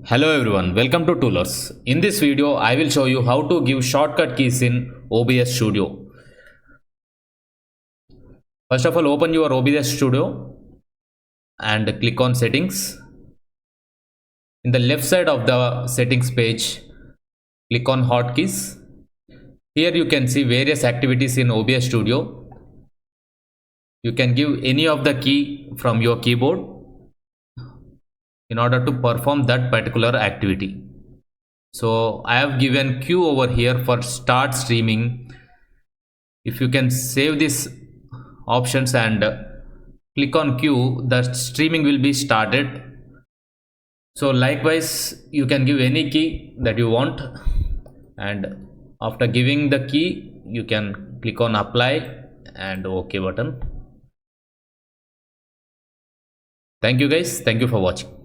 Hello everyone, welcome to Toolers. In this video, I will show you how to give shortcut keys in OBS Studio. First of all, open your OBS Studio and click on Settings. In the left side of the settings page, click on Hotkeys. Here you can see various activities in OBS Studio. You can give any of the key from your keyboard in order to perform that particular activity. So I have given Q over here for start streaming. If you can save these options and click on Q, the streaming will be started. So likewise, you can give any key that you want, and after giving the key, you can click on apply and OK button. Thank you guys. Thank you for watching.